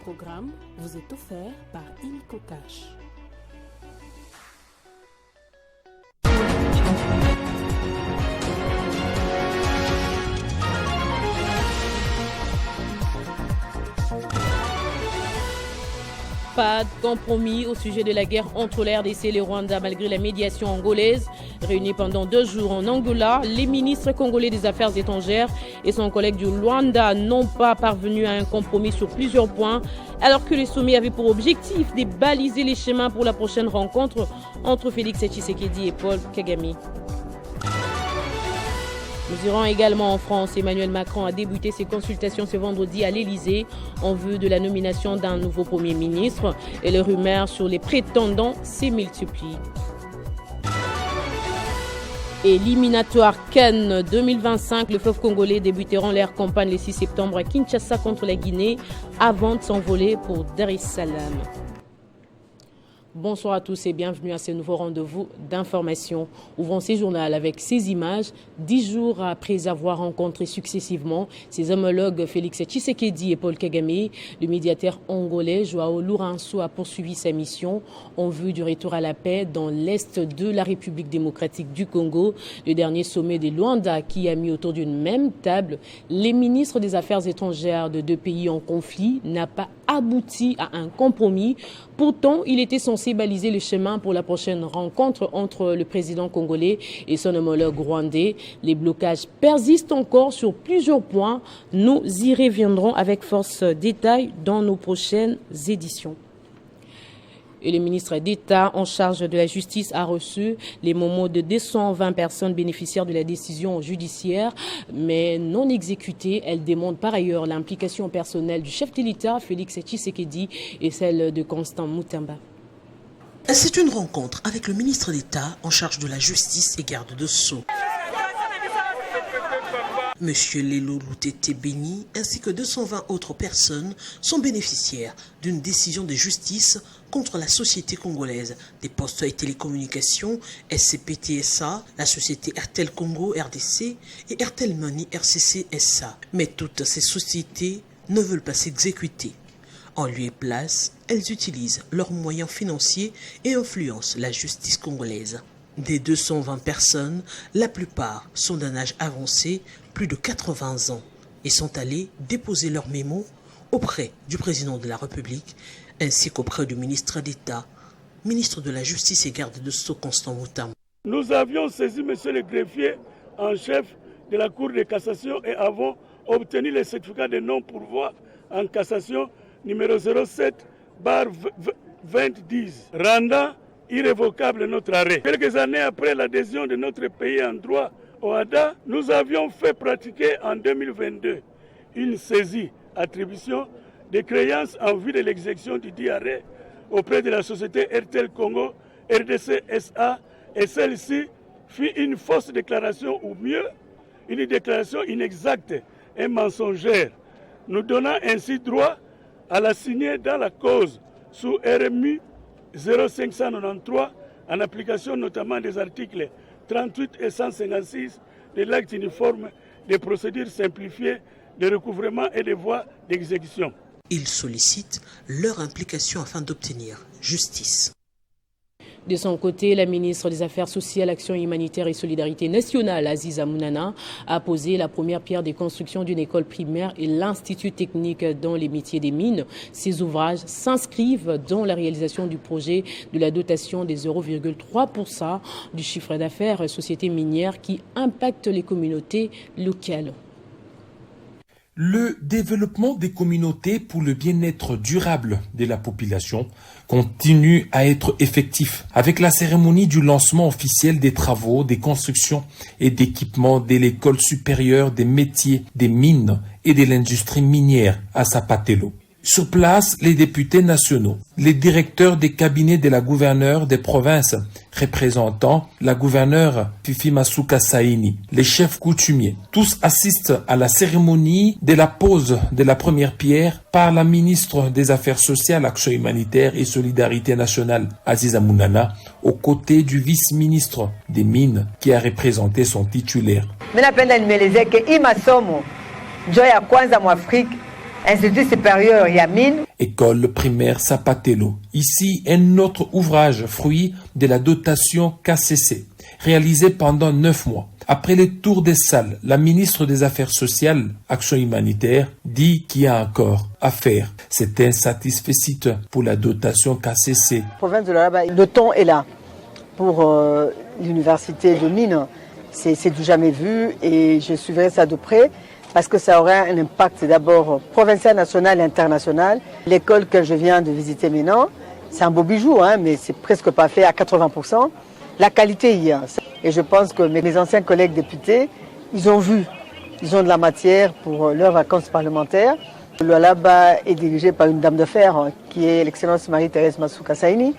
programme vous est offert par Illico Cash. Pas de compromis au sujet de la guerre entre la RDC et le Rwanda malgré la médiation angolaise. Réunis pendant 2 jours en Angola, les ministres congolais des Affaires étrangères et son collègue du Rwanda n'ont pas parvenu à un compromis sur plusieurs points, alors que le sommet avait pour objectif de baliser les chemins pour la prochaine rencontre entre Félix Tshisekedi et Paul Kagame. Nous irons également en France. Emmanuel Macron a débuté ses consultations ce vendredi à l'Elysée en vue de la nomination d'un nouveau Premier ministre et les rumeurs sur les prétendants se multiplient. Éliminatoire CAN 2025, le fleuve congolais débuteront leur campagne le 6 septembre à Kinshasa contre la Guinée avant de s'envoler pour Dar es Salaam. Bonsoir à tous et bienvenue à ce nouveau rendez-vous d'information. Ouvrons ces journaux avec ces images. 10 jours après avoir rencontré successivement ses homologues Félix Tshisekedi et Paul Kagame, le médiateur angolais Joao Lourenço a poursuivi sa mission en vue du retour à la paix dans l'est de la République démocratique du Congo. Le dernier sommet de Luanda qui a mis autour d'une même table les ministres des Affaires étrangères de 2 pays en conflit n'a pas abouti à un compromis. Pourtant, il était censé baliser le chemin pour la prochaine rencontre entre le président congolais et son homologue rwandais. Les blocages persistent encore sur plusieurs points. Nous y reviendrons avec force détail dans nos prochaines éditions. Et le ministre d'État en charge de la justice a reçu les moments de 220 personnes bénéficiaires de la décision judiciaire, mais non exécutée. Elle demande par ailleurs l'implication personnelle du chef de l'État, Félix Tshisekedi, et celle de Constant Mutamba. C'est une rencontre avec le ministre d'État en charge de la justice et garde de Sceaux. Monsieur Lelo Loutete Béni ainsi que 220 autres personnes sont bénéficiaires d'une décision de justice contre la société congolaise des postes et télécommunications SCPTSA, la société Airtel Congo RDC et Airtel Money RCC SA. Mais toutes ces sociétés ne veulent pas s'exécuter. En lieu et place, elles utilisent leurs moyens financiers et influencent la justice congolaise. Des 220 personnes, la plupart sont d'un âge avancé, plus de 80 ans, et sont allés déposer leur mémo auprès du président de la République ainsi qu'auprès du ministre d'État, ministre de la Justice et garde de Sceaux Constant Mutamba. Nous avions saisi monsieur le greffier en chef de la Cour de cassation et avons obtenu le certificat de non-pourvoi en cassation numéro 07/2010, rendant irrévocable notre arrêt. Quelques années après l'adhésion de notre pays en droit au ADA, nous avions fait pratiquer en 2022 une saisie, attribution des créances en vue de l'exécution du dit arrêt auprès de la société Airtel Congo RDC SA et celle-ci fit une fausse déclaration ou mieux, une déclaration inexacte et mensongère, nous donnant ainsi droit à la signer dans la cause sous RMU 0593 en application notamment des articles 38 et 156 de l'acte uniforme des procédures simplifiées de recouvrement et des voies d'exécution. Ils sollicitent leur implication afin d'obtenir justice. De son côté, la ministre des Affaires sociales, Action humanitaire et solidarité nationale, Aziza Mounana, a posé la première pierre des constructions d'une école primaire et l'Institut technique dans les métiers des mines. Ces ouvrages s'inscrivent dans la réalisation du projet de la dotation des 0,3% du chiffre d'affaires sociétés minières qui impacte les communautés locales. Le développement des communautés pour le bien-être durable de la population continue à être effectif avec la cérémonie du lancement officiel des travaux, des constructions et d'équipements de l'école supérieure des métiers des mines et de l'industrie minière à Sapatelo. Sur place, les députés nationaux, les directeurs des cabinets de la gouverneure des provinces représentant la gouverneure Fifi Masuka Saini, les chefs coutumiers, tous assistent à la cérémonie de la pose de la première pierre par la ministre des Affaires sociales, Action humanitaire et solidarité nationale, Aziza Mounana, aux côtés du vice-ministre des Mines qui a représenté son titulaire. Institut supérieur Yamine. École primaire Sapatello. Ici, un autre ouvrage, fruit de la dotation KCC, réalisé pendant 9 mois. Après le tour des salles, la ministre des Affaires sociales, Action humanitaire, dit qu'il y a encore à faire. C'est insatisfait pour la dotation KCC. Province de Lualaba, le temps est là. Pour l'université de Mines, c'est du jamais vu et je suivrai ça de près parce que ça aura un impact d'abord provincial, national et international. L'école que je viens de visiter maintenant, c'est un beau bijou, mais c'est presque pas fait à 80%. La qualité y est. Et je pense que mes anciens collègues députés, ils ont vu, ils ont de la matière pour leurs vacances parlementaires. Le Lualaba est dirigé par une dame de fer qui est l'excellence Marie-Thérèse Masuka Saini.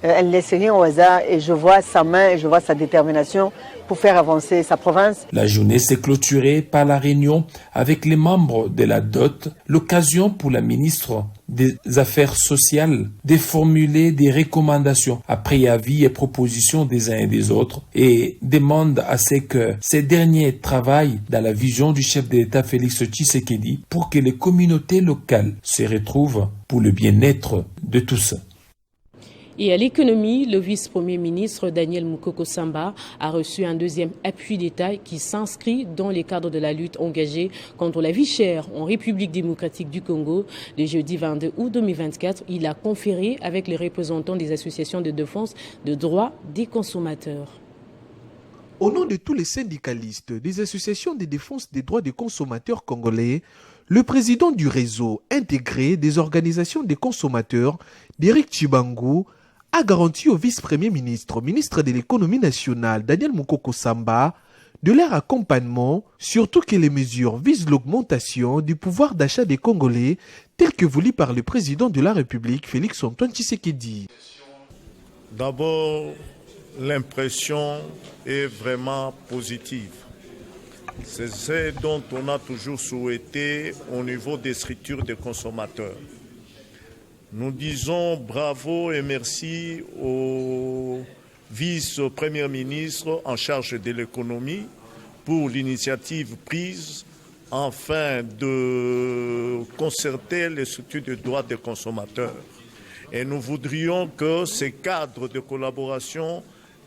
Elle ne laisse rien au hasard et je vois sa main et je vois sa détermination pour faire avancer sa province. La journée s'est clôturée par la réunion avec les membres de la DOT, l'occasion pour la ministre des Affaires sociales de formuler des recommandations après avis et propositions des uns et des autres et demande à ce que ces derniers travaillent dans la vision du chef de l'État Félix Tshisekedi pour que les communautés locales se retrouvent pour le bien-être de tous. Et à l'économie, le vice-premier ministre Daniel Mukoko Samba a reçu un deuxième appui d'État qui s'inscrit dans les cadres de la lutte engagée contre la vie chère en République démocratique du Congo. Le jeudi 22 août 2024, il a conféré avec les représentants des associations de défense des droits des consommateurs. Au nom de tous les syndicalistes des associations de défense des droits des consommateurs congolais, le président du réseau intégré des organisations des consommateurs, Derek Chibangu, a garanti au vice-premier ministre, ministre de l'économie nationale, Daniel Mukoko Samba, de leur accompagnement, surtout que les mesures visent l'augmentation du pouvoir d'achat des Congolais, tel que voulu par le président de la République, Félix-Antoine Tshisekedi. D'abord, l'impression est vraiment positive. C'est ce dont on a toujours souhaité au niveau des structures des consommateurs. Nous disons bravo et merci au vice-premier ministre en charge de l'économie pour l'initiative prise afin de concerter les structures de droits des consommateurs. Et nous voudrions que ces cadres de collaboration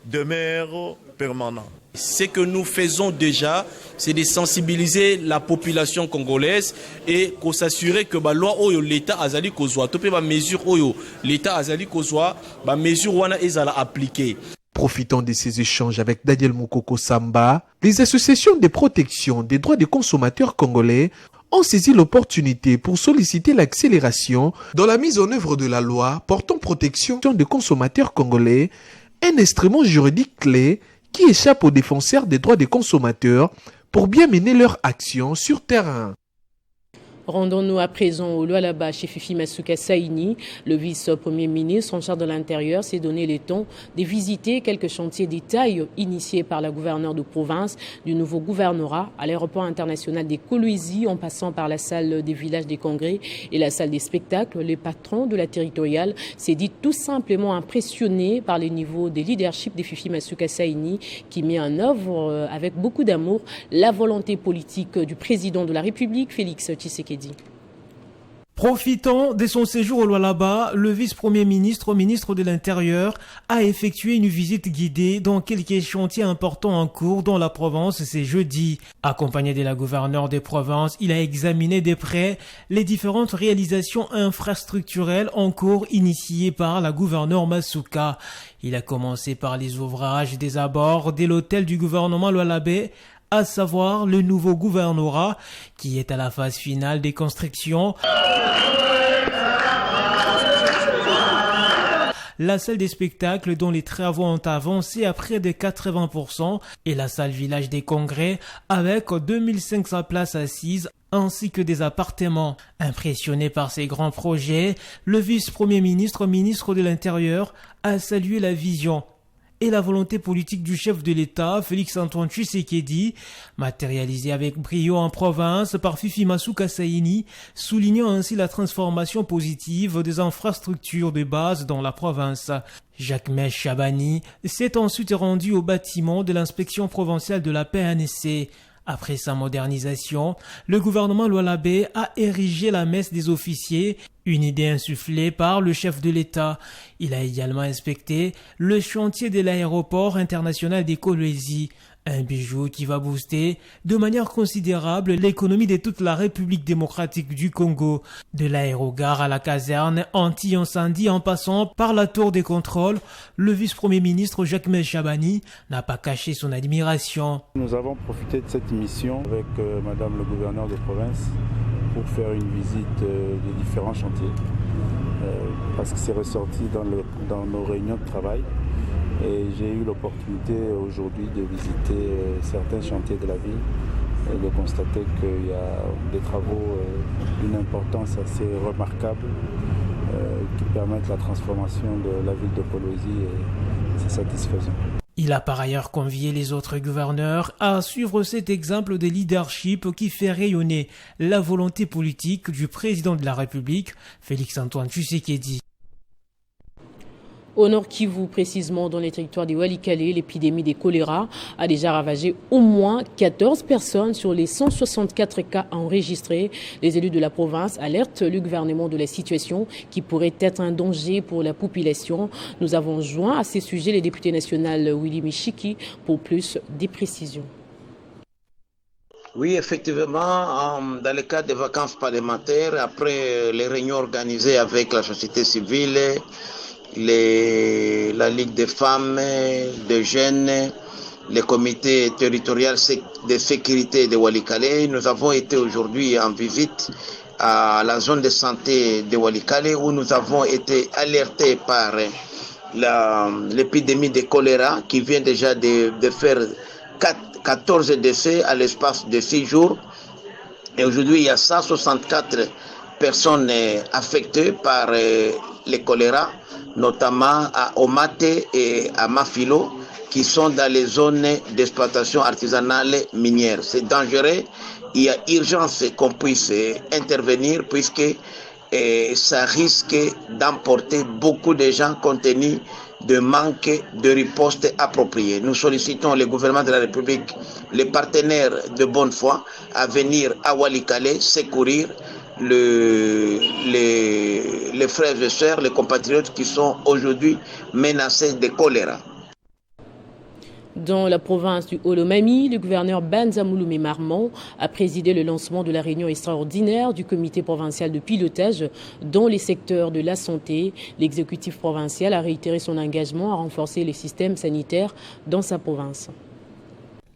demeurent permanents. Ce que nous faisons déjà, c'est de sensibiliser la population congolaise et s'assurer que la loi oyo l'État azali kozwa, to pe ba mesure oyo l'État azali kozwa, ba mesure wana ezala appliquée. Profitant de ces échanges avec Daniel Mukoko Samba, les associations de protection des droits des consommateurs congolais ont saisi l'opportunité pour solliciter l'accélération dans la mise en œuvre de la loi portant protection des consommateurs congolais, un instrument juridique clé qui échappe aux défenseurs des droits des consommateurs pour bien mener leur action sur terrain. Rendons-nous à présent au Lualaba chez Fifi Masuka Saini. Le vice-premier ministre en charge de l'Intérieur s'est donné le temps de visiter quelques chantiers détails initiés par la gouverneure de province du nouveau gouvernorat à l'aéroport international des Kolwezi en passant par la salle des villages des congrès et la salle des spectacles. Le patron de la territoriale s'est dit tout simplement impressionné par le niveau de leadership de Fifi Masuka Saini qui met en œuvre avec beaucoup d'amour la volonté politique du président de la République, Félix Tshisekedi. Profitant de son séjour au Lualaba, le vice-premier ministre, ministre de l'Intérieur, a effectué une visite guidée dans quelques chantiers importants en cours dans la province ce jeudi. Accompagné de la gouverneure des provinces, il a examiné de près les différentes réalisations infrastructurelles en cours initiées par la gouverneure Masuka. Il a commencé par les ouvrages des abords de l'hôtel du gouvernement lualabais, à savoir le nouveau gouvernorat qui est à la phase finale des constructions. La salle des spectacles dont les travaux ont avancé à près de 80% et la salle village des congrès avec 2500 places assises ainsi que des appartements. Impressionné par ces grands projets, le vice-premier ministre, ministre de l'Intérieur, a salué la vision et la volonté politique du chef de l'État, Félix-Antoine Tshisekedi, matérialisée avec brio en province par Fifi Masuka Saini, soulignant ainsi la transformation positive des infrastructures de base dans la province. Jacques Mèche Chabani s'est ensuite rendu au bâtiment de l'inspection provinciale de la PNC. Après sa modernisation, le gouvernement Lualabé a érigé la messe des officiers, une idée insufflée par le chef de l'État. Il a également inspecté le chantier de l'aéroport international des Kolwezi, un bijou qui va booster de manière considérable l'économie de toute la République démocratique du Congo. De l'aérogare à la caserne anti-incendie en passant par la tour des contrôles, le vice-premier ministre Jacques Chabani n'a pas caché son admiration. Nous avons profité de cette mission avec madame le gouverneur de province pour faire une visite des différents chantiers parce que c'est ressorti dans nos réunions de travail. Et j'ai eu l'opportunité aujourd'hui de visiter certains chantiers de la ville et de constater qu'il y a des travaux d'une importance assez remarquable qui permettent la transformation de la ville de Kolwezi et c'est satisfaisant. Il a par ailleurs convié les autres gouverneurs à suivre cet exemple de leadership qui fait rayonner la volonté politique du président de la République, Félix-Antoine Tshisekedi. Au Nord Kivu, précisément dans les territoires du Walikale, l'épidémie de choléra a déjà ravagé au moins 14 personnes sur les 164 cas enregistrés. Les élus de la province alertent le gouvernement de la situation qui pourrait être un danger pour la population. Nous avons joint à ces sujets les députés nationaux Willy Michiki pour plus de précisions. Oui, effectivement, dans le cadre des vacances parlementaires, après les réunions organisées avec la société civile, la Ligue des femmes, des jeunes, les comités territoriaux de sécurité de Walikale. Nous avons été aujourd'hui en visite à la zone de santé de Walikale où nous avons été alertés par l'épidémie de choléra qui vient déjà de faire 14 décès à l'espace de 6 jours. Et aujourd'hui, il y a 164 personnes affectées par le choléra, notamment à Omate et à Mafilo, qui sont dans les zones d'exploitation artisanale minière. C'est dangereux. Il y a urgence qu'on puisse intervenir puisque ça risque d'emporter beaucoup de gens compte tenu de manque de riposte appropriée. Nous sollicitons le gouvernement de la République, les partenaires de bonne foi, à venir à Walikale secourir les frères et sœurs, les compatriotes qui sont aujourd'hui menacés de choléra. Dans la province du Olomami, le gouverneur Banza Mouloumé Marmont a présidé le lancement de la réunion extraordinaire du comité provincial de pilotage dans les secteurs de la santé. L'exécutif provincial a réitéré son engagement à renforcer les systèmes sanitaires dans sa province.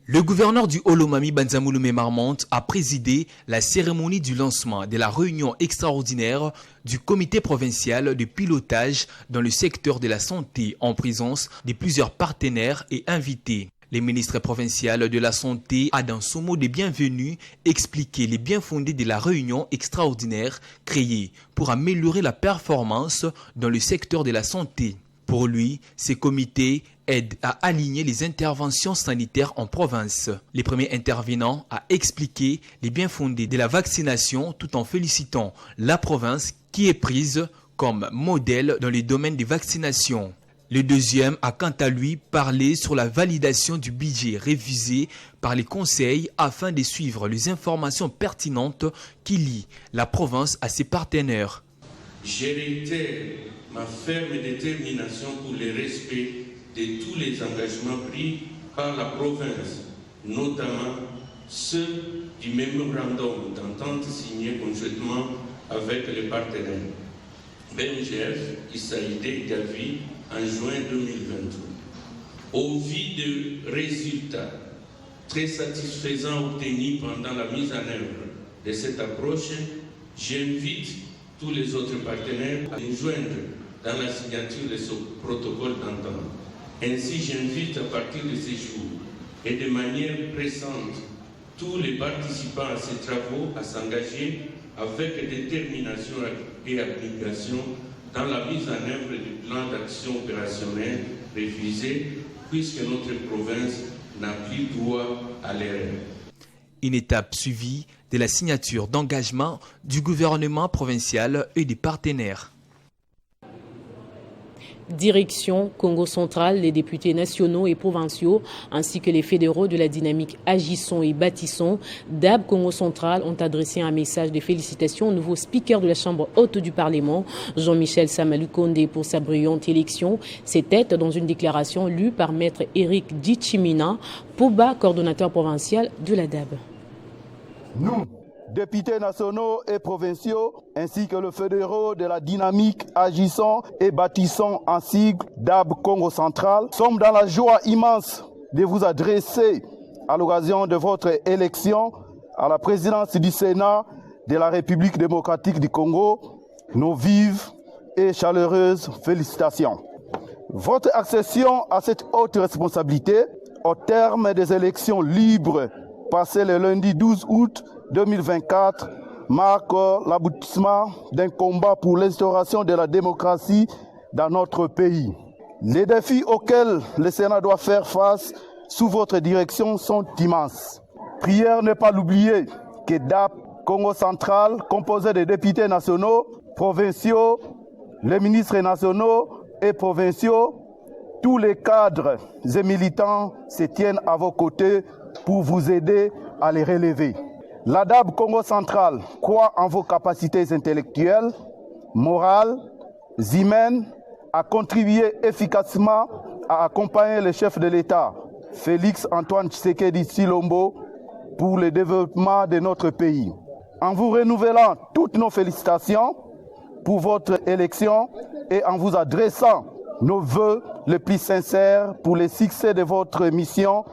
Le gouverneur du Olomami, Banza Mouloumé Marmont, a présidé la cérémonie du lancement de la réunion extraordinaire du comité provincial de pilotage dans le secteur de la santé en présence de plusieurs partenaires et invités. Le ministre provincial de la Santé a dans son mot de bienvenue expliqué les bien-fondés de la réunion extraordinaire créée pour améliorer la performance dans le secteur de la santé. Pour lui, ces comités aident à aligner les interventions sanitaires en province. Les premiers intervenants a expliqué les bien-fondés de la vaccination tout en félicitant la province qui est prise comme modèle dans les domaines des vaccinations. Le deuxième a quant à lui parlé sur la validation du budget révisé par les conseils afin de suivre les informations pertinentes qui lient la province à ses partenaires. Je réitère ma ferme détermination pour le respect de tous les engagements pris par la province, notamment ceux du mémorandum d'entente signé conjointement avec les partenaires BMGF, ISAID et Gavi en juin 2023. Au vu des résultats très satisfaisants obtenus pendant la mise en œuvre de cette approche, j'invite tous les autres partenaires à nous joindre dans la signature de ce protocole d'entente. Ainsi, j'invite à partir de ces jours et de manière pressante tous les participants à ces travaux à s'engager avec détermination et application dans la mise en œuvre du plan d'action opérationnel révisé, puisque notre province n'a plus droit à l'erreur. Une étape suivie de la signature d'engagement du gouvernement provincial et des partenaires. Direction Congo central, les députés nationaux et provinciaux ainsi que les fédéraux de la dynamique Agissons et Bâtissons DAB Congo central ont adressé un message de félicitations au nouveau speaker de la Chambre haute du Parlement, Jean-Michel Samalou Condé, pour sa brillante élection. C'était dans une déclaration lue par maître Eric Djichimina, Pouba, coordonnateur provincial de la DAB. Nous, députés nationaux et provinciaux, ainsi que le fédéraux de la dynamique Agissons et Bâtissons en sigle DAB Congo central, sommes dans la joie immense de vous adresser à l'occasion de votre élection à la présidence du Sénat de la République démocratique du Congo nos vives et chaleureuses félicitations. Votre accession à cette haute responsabilité au terme des élections libres passées le lundi 12 août 2024 marque l'aboutissement d'un combat pour l'instauration de la démocratie dans notre pays. Les défis auxquels le Sénat doit faire face sous votre direction sont immenses. Prière ne pas l'oublier que DAP Congo central, composé de députés nationaux, provinciaux, les ministres nationaux et provinciaux, tous les cadres et militants se tiennent à vos côtés pour vous aider à les relever. La DAB Congo central croit en vos capacités intellectuelles, morales, humaines, à contribuer efficacement à accompagner le chef de l'État, Félix Antoine Tshisekedi Tshilombo, pour le développement de notre pays. En vous renouvelant toutes nos félicitations pour votre élection et en vous adressant nos vœux les plus sincères pour le succès de votre mission,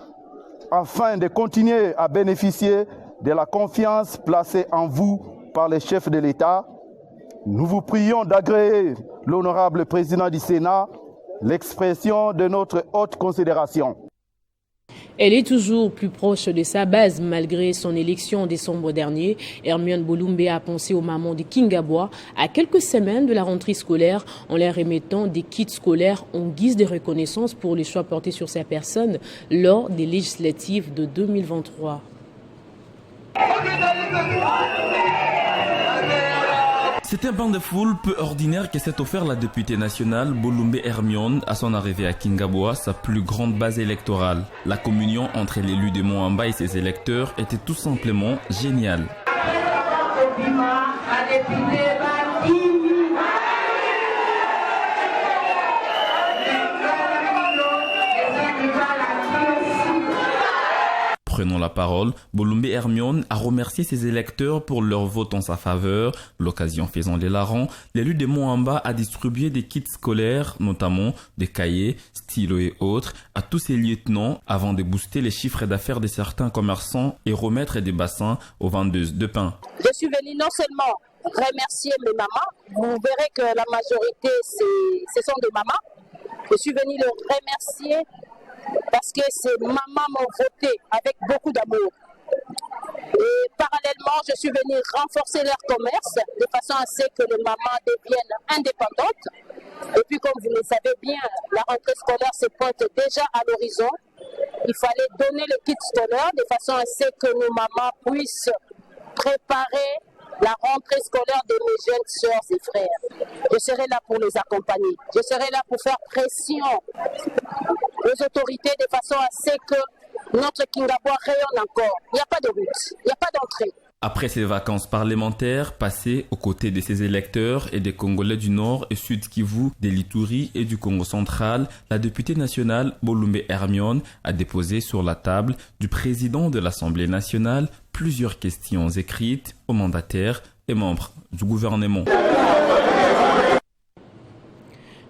afin de continuer à bénéficier de la confiance placée en vous par les chefs de l'État, nous vous prions d'agréer l'honorable président du Sénat l'expression de notre haute considération. Elle est toujours plus proche de sa base malgré son élection en décembre dernier. Hermione Bolumbe a pensé aux mamans de Kingabwa à quelques semaines de la rentrée scolaire en leur remettant des kits scolaires en guise de reconnaissance pour les choix portés sur sa personne lors des législatives de 2023. C'est un banc de foule peu ordinaire que s'est offert la députée nationale Bolumbe Hermione à son arrivée à Kingabwa, sa plus grande base électorale. La communion entre l'élu de Moamba et ses électeurs était tout simplement géniale. Prenant la parole, Bolumbe Hermione a remercié ses électeurs pour leur vote en sa faveur. L'occasion faisant les larrons, l'élu de Moamba a distribué des kits scolaires, notamment des cahiers, stylos et autres, à tous ses lieutenants avant de booster les chiffres d'affaires de certains commerçants et remettre des bassins aux vendeuses de pain. Je suis venue non seulement remercier mes mamans, vous verrez que la majorité ce sont des mamans. Je suis venue les remercier parce que ces mamans m'ont voté avec beaucoup d'amour. Et parallèlement, je suis venue renforcer leur commerce de façon à ce que les mamans deviennent indépendantes. Et puis, comme vous le savez bien, la rentrée scolaire se pointe déjà à l'horizon. Il fallait donner le kit scolaire de façon à ce que nos mamans puissent préparer la rentrée scolaire de mes jeunes sœurs et frères. Je serai là pour les accompagner. Je serai là pour faire pression aux autorités de façon à ce que notre Kingabwa rayonne encore. Il n'y a pas de route, il n'y a pas d'entrée. Après ses vacances parlementaires passées aux côtés de ses électeurs et des Congolais du Nord et Sud Kivu, de l'Ituri et du Congo central, la députée nationale Bolumbe Hermione a déposé sur la table du président de l'Assemblée nationale plusieurs questions écrites aux mandataires et membres du gouvernement.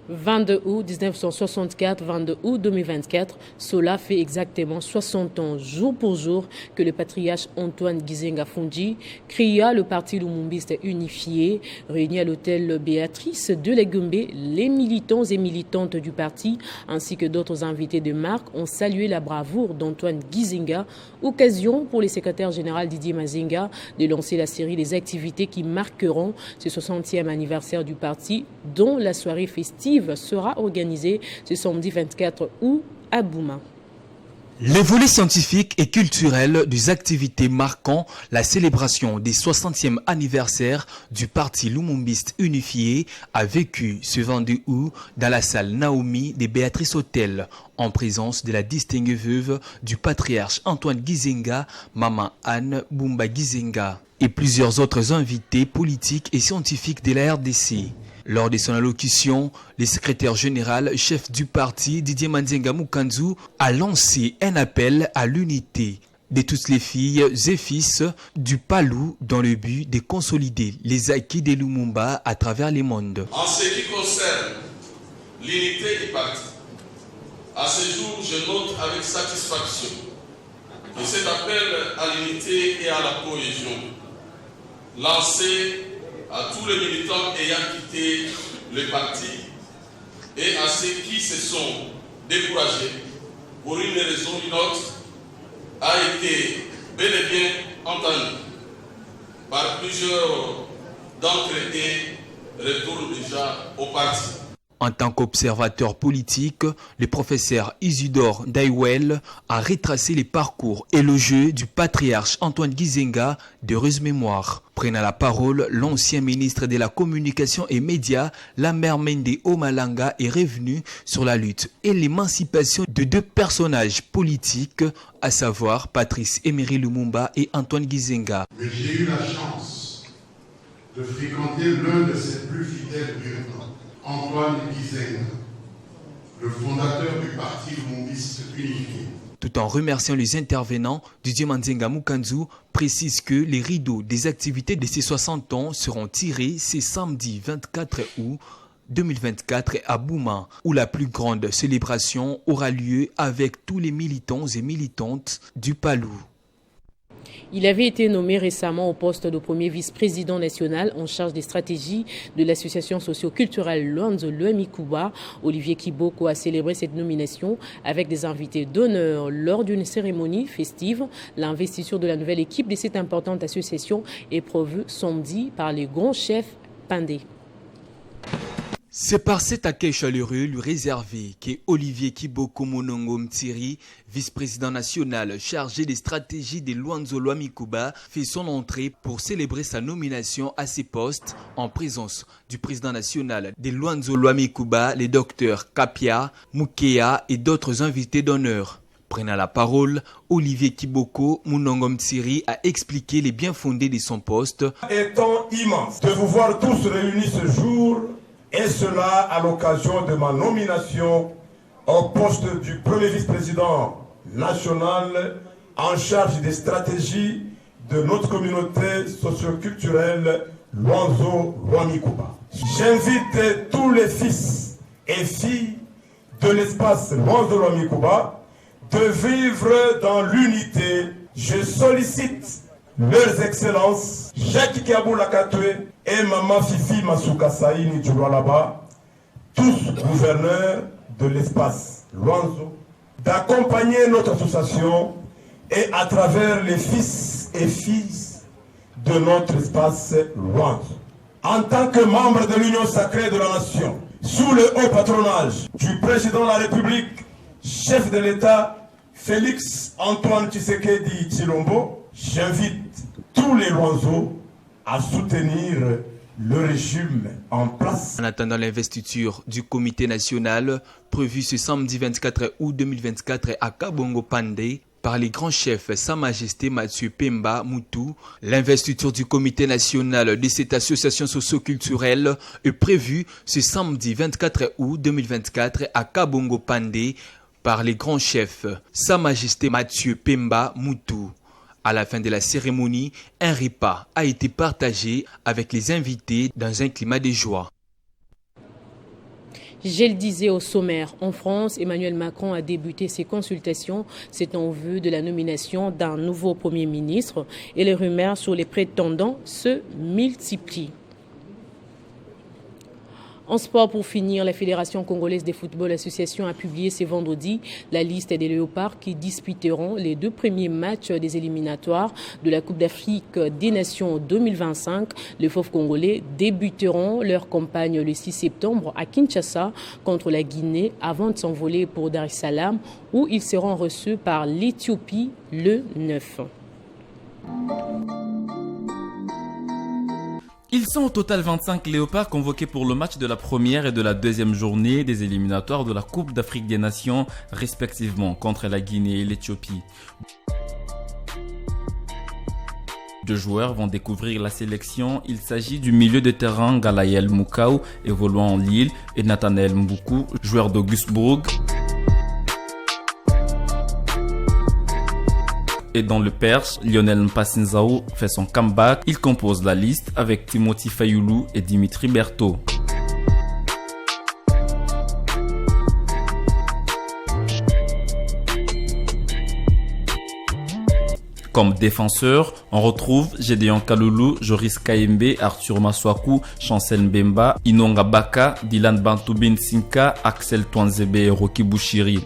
22 août 1964, 22 août 2024, cela fait exactement 60 ans, jour pour jour, que le patriarche Antoine Gizenga Fondji créa le parti lumumbiste unifié. Réunis à l'hôtel Béatrice de Legumbe, les militants et militantes du parti, ainsi que d'autres invités de marque, ont salué la bravoure d'Antoine Gizenga, occasion pour le secrétaire général Didier Mazinga de lancer la série des activités qui marqueront ce 60e anniversaire du parti, dont la soirée festive sera organisée ce samedi 24 août à Bouma. Les volets scientifiques et culturels des activités marquant la célébration des 60e anniversaire du Parti Lumumbiste unifié a vécu ce 22 août dans la salle Naomi de Béatrice Hôtel en présence de la distinguée veuve du patriarche Antoine Gizenga, Maman Anne Bumba Gizenga, et plusieurs autres invités politiques et scientifiques de la RDC. Lors de son allocution, le secrétaire général, chef du parti, Didier Manzenga Mukanzu, a lancé un appel à l'unité de toutes les filles et fils du Palou dans le but de consolider les acquis de Lumumba à travers le monde. En ce qui concerne l'unité du parti, à ce jour, je note avec satisfaction que cet appel à l'unité et à la cohésion lancé à tous les militants ayant quitté le parti et à ceux qui se sont découragés pour une raison ou une autre a été bel et bien entendu par plusieurs d'entre eux et retournent déjà au parti. En tant qu'observateur politique, le professeur Isidore Daiwel a retracé les parcours élogieux du patriarche Antoine Gizenga d'heureuse mémoire. Prenant la parole, l'ancien ministre de la Communication et Médias, Lambert Mende Omalanga, est revenu sur la lutte et l'émancipation de deux personnages politiques, à savoir Patrice Emery Lumumba et Antoine Gizenga. Mais j'ai eu la chance de fréquenter l'un de ses plus fidèles militants, Antoine Gizenga, le fondateur du parti Lumumbiste unifié. Tout en remerciant les intervenants, Didier Manzenga Mukanzu précise que les rideaux des activités de ces 60 ans seront tirés ce samedi 24 août 2024 à Bouma, où la plus grande célébration aura lieu avec tous les militants et militantes du Palou. Il avait été nommé récemment au poste de premier vice-président national en charge des stratégies de l'association socio-culturelle Luanzo Luamikuba. Olivier Kiboko a célébré cette nomination avec des invités d'honneur lors d'une cérémonie festive. L'investiture de la nouvelle équipe de cette importante association est prévue samedi par les grands chefs Pandé. C'est par cet accueil chaleureux lui réservé que Olivier Kiboko Monongo Mtiri, vice-président national chargé des stratégies de Luanzo Luamikuba, fait son entrée pour célébrer sa nomination à ces postes en présence du président national de Luanzo Luamikuba, les docteurs Kapia, Mukea et d'autres invités d'honneur. Prenant la parole, Olivier Kiboko Monongo Mtiri a expliqué les bien fondés de son poste. Étant immense de vous voir tous réunis ce jour, et cela à l'occasion de ma nomination au poste du premier vice-président national en charge des stratégies de notre communauté socio-culturelle Luanzo Luamikuba. J'invite tous les fils et filles de l'espace Luanzo Luamikuba de vivre dans l'unité. Je sollicite leurs excellences Jacques Kiaboula Katwe et Maman Fifi Masuka Saïni Djoulalaba, tous gouverneurs de l'espace Luanzo, d'accompagner notre association et à travers les fils et filles de notre espace Luanzo. En tant que membre de l'Union sacrée de la nation, sous le haut patronage du président de la République, chef de l'État, Félix Antoine Tshisekedi Tshilombo, j'invite tous les Luanzo à soutenir le régime en place. En attendant l'investiture du comité national prévu ce samedi 24 août 2024 à Kabongo Pandé par les grands chefs Sa Majesté Mathieu Pemba Moutou, l'investiture du comité national de cette association socio-culturelle est prévue ce samedi 24 août 2024 à Kabongo Pandé par les grands chefs Sa Majesté Mathieu Pemba Moutou. À la fin de la cérémonie, un repas a été partagé avec les invités dans un climat de joie. Je le disais au sommaire, en France, Emmanuel Macron a débuté ses consultations. C'est en vue de la nomination d'un nouveau Premier ministre et les rumeurs sur les prétendants se multiplient. En sport, pour finir, la Fédération congolaise de football association a publié ce vendredi la liste des léopards qui disputeront les 2 premiers matchs des éliminatoires de la Coupe d'Afrique des Nations 2025. Les Fauves congolais débuteront leur campagne le 6 septembre à Kinshasa contre la Guinée avant de s'envoler pour Dar es Salaam où ils seront reçus par l'Éthiopie le 9. Ils sont au total 25 léopards convoqués pour le match de la première et de la deuxième journée des éliminatoires de la Coupe d'Afrique des Nations, respectivement contre la Guinée et l'Éthiopie. 2 joueurs vont découvrir la sélection. Il s'agit du milieu de terrain Galaël Moukau, évoluant en Lille, et Nathanaël Mboukou, joueur d'Augsbourg. Et dans le Perche, Lionel Mpassinzao fait son comeback. Il compose la liste avec Timothy Fayoulou et Dimitri Berthaud. Comme défenseur, on retrouve Gédéon Kaloulou, Joris Kaembe, Arthur Maswaku, Chancel Mbemba, Inonga Baka, Dylan Bantoubin Sinka, Axel Twanzebe et Roki Bouchiri.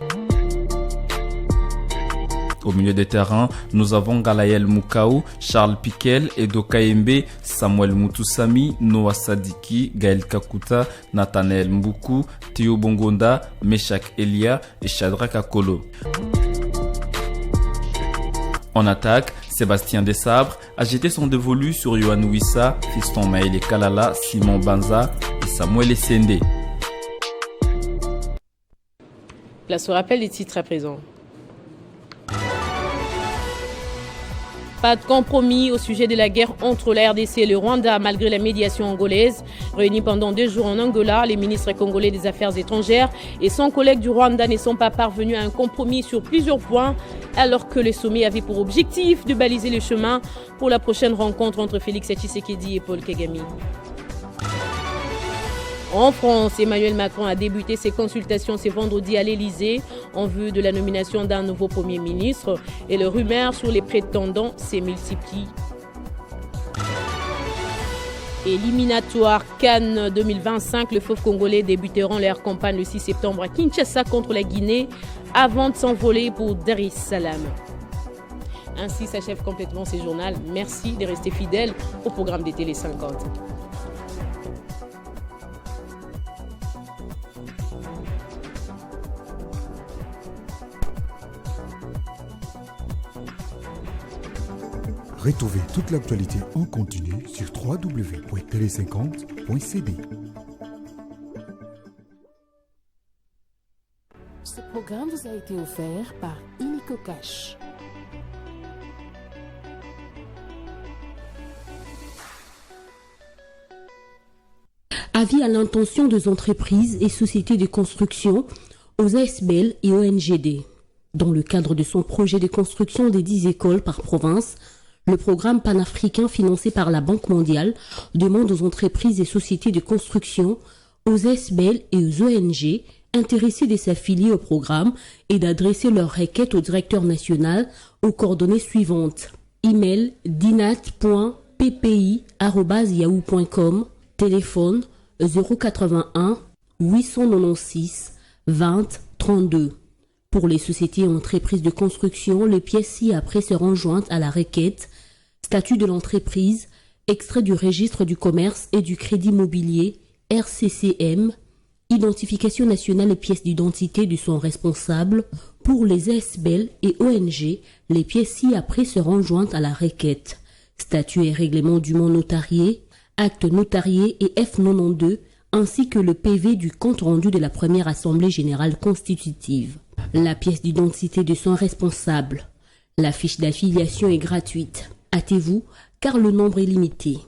Au milieu des terrains, nous avons Galaël Moukau, Charles Piquel, Edo Kaembe, Samuel Mutusami, Noah Sadiki, Gaël Kakuta, Nathanaël Mboukou, Théo Bongonda, Meshak Elia et Shadrach Akolo. En attaque, Sébastien Desabre a jeté son dévolu sur Yohan Wissa, Fiston Maël Kalala, Simon Banza et Samuel Essende. Place au rappel des titres à présent. Pas de compromis au sujet de la guerre entre la RDC et le Rwanda malgré la médiation angolaise. Réunis pendant 2 jours en Angola, les ministres congolais des Affaires étrangères et son collègue du Rwanda ne sont pas parvenus à un compromis sur plusieurs points alors que le sommet avait pour objectif de baliser le chemin pour la prochaine rencontre entre Félix Tshisekedi et Paul Kagame. En France, Emmanuel Macron a débuté ses consultations ce vendredi à l'Élysée en vue de la nomination d'un nouveau Premier ministre et les rumeurs sur les prétendants se multiplient. Éliminatoire Cannes 2025, les Fauves congolais débuteront leur campagne le 6 septembre à Kinshasa contre la Guinée avant de s'envoler pour Dar es Salaam. Ainsi s'achève complètement ce journal. Merci de rester fidèles au programme des Télé 50. Retrouvez toute l'actualité en continu sur www.tele50.cd. Ce programme vous a été offert par Illico Cash. Avis à l'intention des entreprises et sociétés de construction, aux ASBL et ONGD. Dans le cadre de son projet de construction des 10 écoles par province, le programme panafricain financé par la Banque mondiale demande aux entreprises et sociétés de construction, aux ASBL et aux ONG intéressés de s'affilier au programme et d'adresser leurs requêtes au directeur national aux coordonnées suivantes. Email dinat.ppi@yahoo.com, téléphone 081 896 20 32. Pour les sociétés et entreprises de construction, les pièces ci-après seront jointes à la requête, statut de l'entreprise, extrait du registre du commerce et du crédit mobilier, RCCM, identification nationale et pièces d'identité de son responsable. Pour les ASBL et ONG, les pièces ci-après seront jointes à la requête, statut et règlement dûment notarié, acte notarié et F92, ainsi que le PV du compte rendu de la première Assemblée générale constitutive. La pièce d'identité de son responsable. La fiche d'affiliation est gratuite. Hâtez-vous, car le nombre est limité.